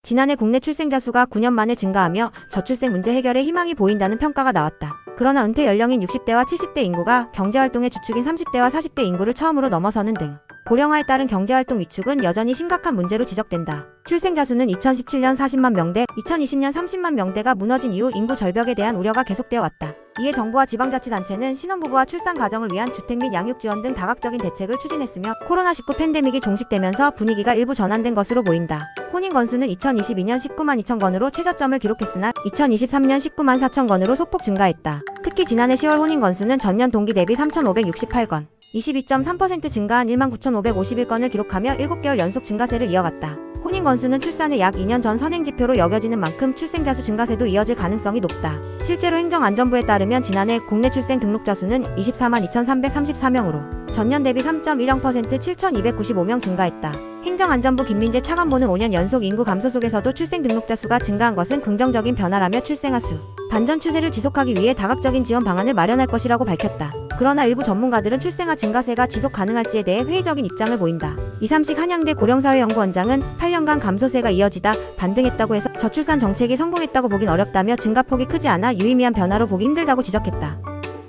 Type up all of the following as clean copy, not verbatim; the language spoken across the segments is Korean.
지난해 국내 출생자 수가 9년 만에 증가하며 저출생 문제 해결에 희망이 보인다는 평가가 나왔다. 그러나 은퇴 연령인 60대와 70대 인구가 경제활동의 주축인 30대와 40대 인구를 처음으로 넘어서는 등 고령화에 따른 경제활동 위축은 여전히 심각한 문제로 지적된다. 출생자 수는 2017년 40만 명대, 2020년 30만 명대가 무너진 이후 인구 절벽에 대한 우려가 계속되어 왔다. 이에 정부와 지방자치단체는 신혼부부와 출산 가정을 위한 주택 및 양육 지원 등 다각적인 대책을 추진했으며 코로나19 팬데믹이 종식되면서 분위기가 일부 전환된 것으로 보인다. 혼인 건수는 2022년 19만 2천 건으로 최저점을 기록했으나 2023년 19만 4천 건으로 소폭 증가했다. 특히 지난해 10월 혼인 건수는 전년 동기 대비 3,568건, 22.3% 증가한 1만 9,551건을 기록하며 7개월 연속 증가세를 이어갔다. 혼인 건수는 출산의 약 2년 전 선행지표로 여겨지는 만큼 출생자 수 증가세도 이어질 가능성이 높다. 실제로 행정안전부에 따르면 지난해 국내 출생 등록자 수는 24만 2,334명으로 전년 대비 3.10% 7,295명 증가했다. 행정안전부 김민재 차관보는 5년 연속 인구 감소 속에서도 출생 등록자 수가 증가한 것은 긍정적인 변화라며 출생아 수 반전 추세를 지속하기 위해 다각적인 지원 방안을 마련할 것이라고 밝혔다. 그러나 일부 전문가들은 출생아 증가세가 지속 가능할지에 대해 회의적인 입장을 보인다. 이삼식 한양대 고령사회연구원장은 8년간 감소세가 이어지다 반등했다고 해서 저출산 정책이 성공했다고 보긴 어렵다며 증가폭이 크지 않아 유의미한 변화로 보기 힘들다고 지적했다.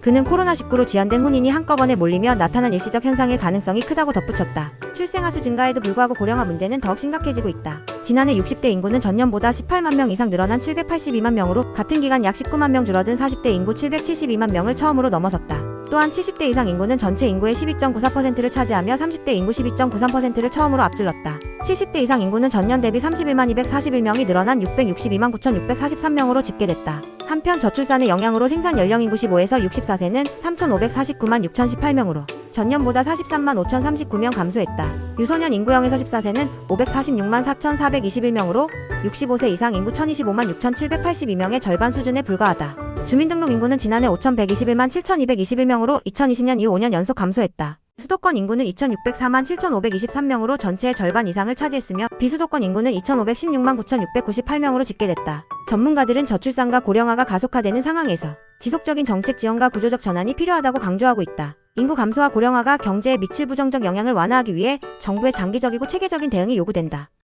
그는 코로나19로 지연된 혼인이 한꺼번에 몰리며 나타난 일시적 현상일 가능성이 크다고 덧붙였다. 출생아 수 증가에도 불구하고 고령화 문제는 더욱 심각해지고 있다. 지난해 60대 인구는 전년보다 18만 명 이상 늘어난 782만 명으로 같은 기간 약 19만 명 줄어든 40대 인구 772만 명을 처음으로 넘어섰다. 또한 70대 이상 인구는 전체 인구의 12.94%를 차지하며 30대 인구 12.93%를 처음으로 앞질렀다. 70대 이상 인구는 전년 대비 31만 241명이 늘어난 662만 9,643명으로 집계됐다. 한편 저출산의 영향으로 생산 연령 인구 15에서 64세는 3,549만 6,018명으로 전년보다 43만 5,039명 감소했다. 유소년 인구 0에서 14세는 546만 4,421명으로 65세 이상 인구 1,025만 6,782명의 절반 수준에 불과하다. 주민등록 인구는 지난해 5,121만 7,221명으로 2020년 이후 5년 연속 감소했다. 수도권 인구는 2,604만 7,523명으로 전체의 절반 이상을 차지했으며 비수도권 인구는 2,516만 9,698명으로 집계됐다. 전문가들은 저출산과 고령화가 가속화되는 상황에서 지속적인 정책 지원과 구조적 전환이 필요하다고 강조하고 있다. 인구 감소와 고령화가 경제에 미칠 부정적 영향을 완화하기 위해 정부의 장기적이고 체계적인 대응이 요구된다.